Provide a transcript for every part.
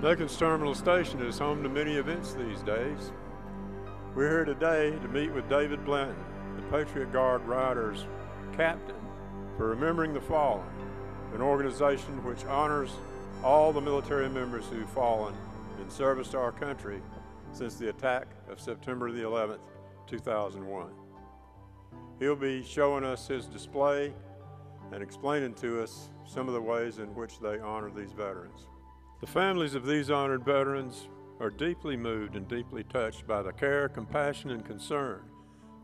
Macon's Terminal Station is home to many events these days. We're here today to meet with David Blanton, the Patriot Guard Riders captain for Remembering the Fallen, an organization which honors all the military members who've fallen in service to our country since the attack of September the 11th, 2001. He'll be showing us his display and explaining to us some of the ways in which they honor these veterans. The families of these honored veterans are deeply moved and deeply touched by the care, compassion, and concern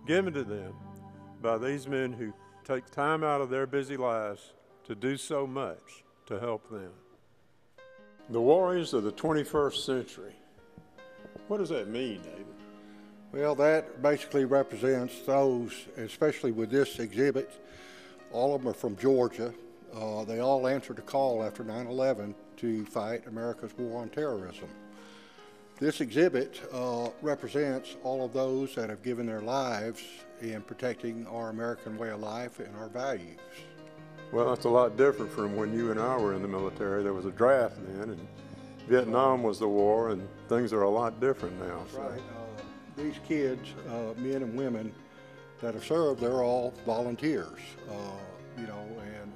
given to them by these men who take time out of their busy lives to do so much to help them. The warriors of the 21st century. What does that mean, David? Well, that basically represents those, especially with this exhibit, all of them are from Georgia. They all answered a call after 9/11 to fight America's war on terrorism. This exhibit represents all of those that have given their lives in protecting our American way of life and our values. Well, that's a lot different from when you and I were in the military. There was a draft then, and Vietnam was the war, and things are a lot different now. That's right. These kids, men and women that have served, they're all volunteers, you know, and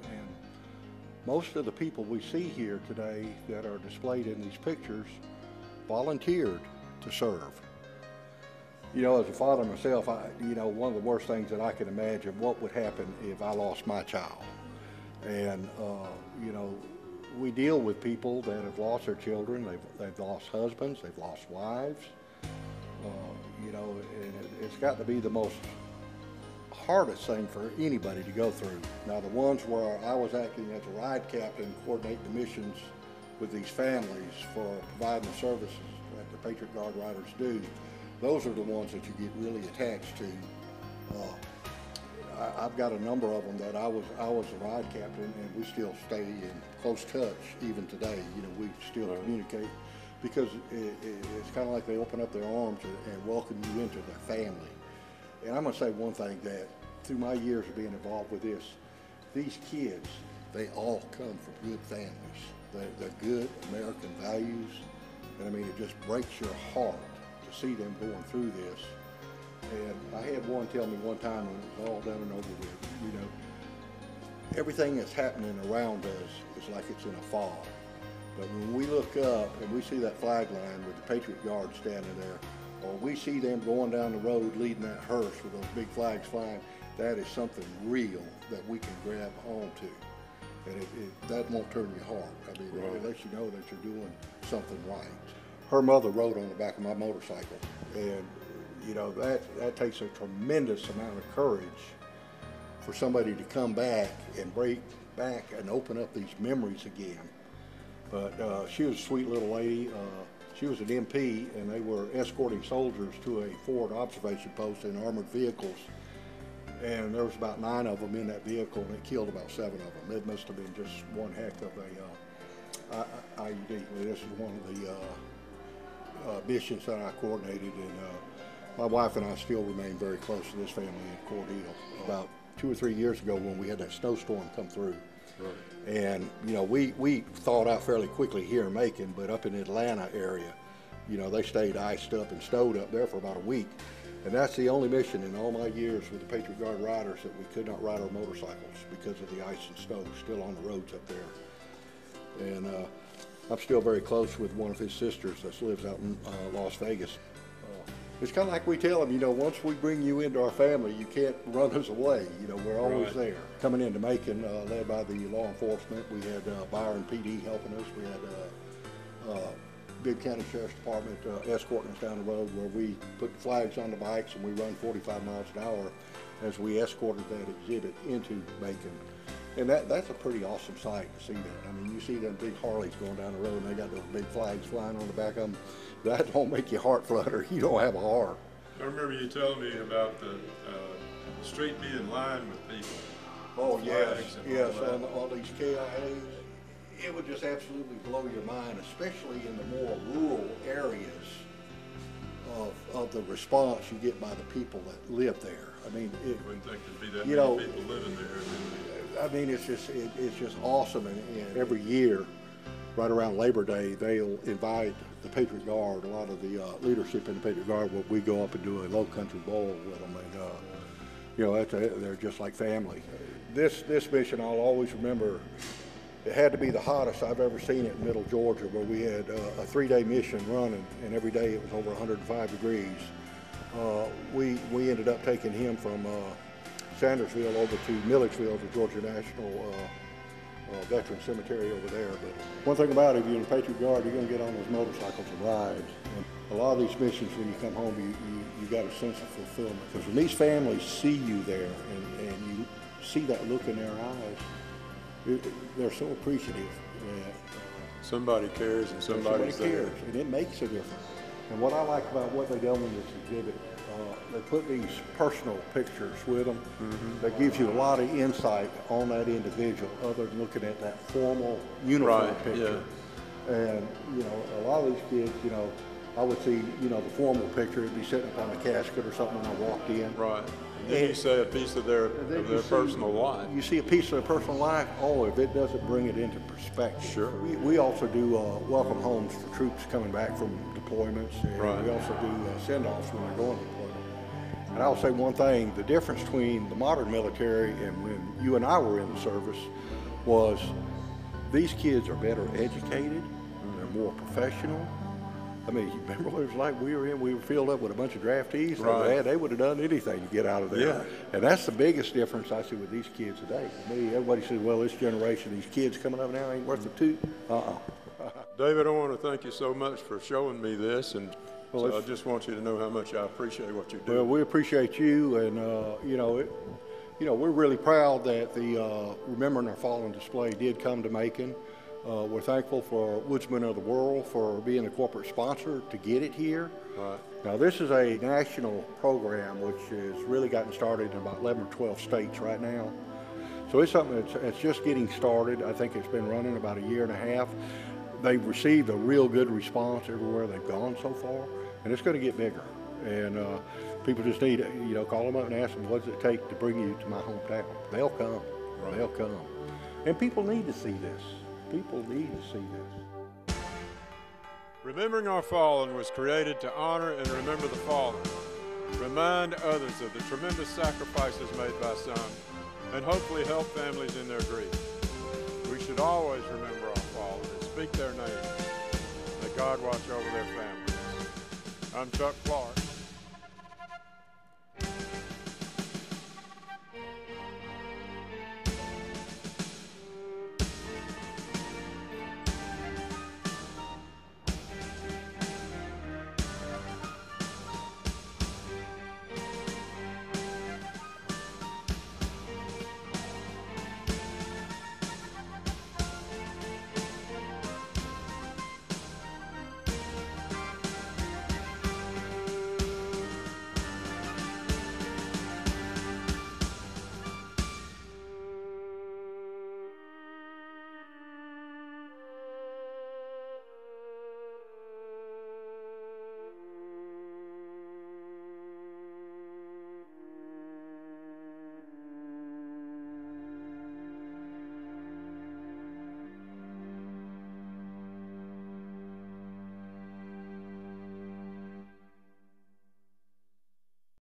most of the people we see here today that are displayed in these pictures volunteered to serve. You know, as a father myself, you know, one of the worst things that I can imagine, what would happen if I lost my child. And, you know, we deal with people that have lost their children, they've lost husbands, they've lost wives, you know, and it's got to be the most hardest thing for anybody to go through. Now, the ones where I was acting as a ride captain, coordinate the missions with these families for providing the services that the Patriot Guard Riders do, those are the ones that you get really attached to. I've got a number of them that I was a ride captain, and we still stay in close touch even today. You know, we still communicate because it's kind of like they open up their arms and welcome you into their family. And I'm going to say one thing, that through my years of being involved with this, these kids, they all come from good families. They're good American values, and I mean, it just breaks your heart to see them going through this. And I had one tell me one time when it was all done and over with, you know, everything that's happening around us is like it's in a fog. But when we look up and we see that flag line with the Patriot Guard standing there, or we see them going down the road leading that hearse with those big flags flying, that is something real that we can grab onto. And that won't turn your heart. I mean, it lets you know that you're doing something right. Her mother rode on the back of my motorcycle, and you know, that takes a tremendous amount of courage for somebody to come back and break back and open up these memories again. But she was a sweet little lady. She was an MP, and they were escorting soldiers to a forward observation post in armored vehicles. And there was about 9 of them in that vehicle, and it killed about 7 of them. It must have been just one heck of a IED. This is one of the missions that I coordinated, and my wife and I still remain very close to this family in Cordele. About 2 or 3 years ago when we had that snowstorm come through. Right. And, you know, we thawed out fairly quickly here in Macon, but up in the Atlanta area, you know, they stayed iced up and snowed up there for about a week. And that's the only mission in all my years with the Patriot Guard Riders that we could not ride our motorcycles because of the ice and snow still on the roads up there. And I'm still very close with one of his sisters that lives out in Las Vegas. It's kind of like we tell them, you know, once we bring you into our family, you can't run us away. You know, we're always there. Coming into Macon, led by the law enforcement, we had Byron PD helping us. We had Bibb County Sheriff's Department escorting us down the road, where we put the flags on the bikes and we run 45 miles an hour as we escorted that exhibit into Macon. And that's a pretty awesome sight to see that. I mean, you see them big Harleys going down the road and they got those big flags flying on the back of them. That don't make your heart flutter. You don't have a heart. I remember you telling me about the street being lined with people. Oh, yes, yes, on all these KIAs. It would just absolutely blow your mind, especially in the more rural areas of the response you get by the people that live there. I mean, you wouldn't think there'd be that many people living there. I mean, it's just awesome, and every year right around Labor Day, they'll invite the Patriot Guard, a lot of the leadership in the Patriot Guard, where we go up and do a low country bowl with them. And, you know, they're just like family. This mission I'll always remember. It had to be the hottest I've ever seen it in Middle Georgia, where we had a 3-day mission running, and every day it was over 105 degrees. We ended up taking him from Sandersville over to Milledgeville, the Georgia National Veteran Cemetery over there. But one thing about it, if you're in the Patriot Guard, you're going to get on those motorcycles and ride. And a lot of these missions, when you come home, you got a sense of fulfillment. Because when these families see you there and you see that look in their eyes, they're so appreciative that somebody cares and somebody cares, and it makes a difference. And what I like about what they do in this exhibit, they put these personal pictures with them that gives you a lot of insight on that individual, other than looking at that formal uniform picture. Yeah. And you know, a lot of these kids, you know, I would see, you know, the formal picture, it'd be sitting up on a casket or something when I walked in. Right. And then you say a piece of their personal life. You see a piece of their personal life. Oh, if it doesn't bring it into perspective. Sure. We also do welcome homes for troops coming back from deployments. And we also do send-offs when they're going to deployment. And I'll say one thing, the difference between the modern military and when you and I were in the service was these kids are better educated, they're more professional. I mean, you remember what it was like? We were filled up with a bunch of draftees. Right. They would have done anything to get out of there. Yeah. And that's the biggest difference I see with these kids today. For me, everybody says, well, this generation, these kids coming up now ain't worth a toot. David, I want to thank you so much for showing me this, and so I just want you to know how much I appreciate what you do. Well, we appreciate you, and you know, we're really proud that the Remembering Our Fallen display did come to Macon. We're thankful for Woodsmen of the World for being a corporate sponsor to get it here. Right. Now, this is a national program which has really gotten started in about 11 or 12 states right now. So it's something that's just getting started. I think it's been running about a year and a half. They've received a real good response everywhere they've gone so far, and it's going to get bigger. And people just need to, you know, call them up and ask them, what does it take to bring you to my hometown? They'll come. Right. They'll come. And people need to see this. People need to see this. Remembering Our Fallen was created to honor and remember the fallen, remind others of the tremendous sacrifices made by some, and hopefully help families in their grief. We should always remember our fallen and speak their names. May God watch over their families. I'm Chuck Clark.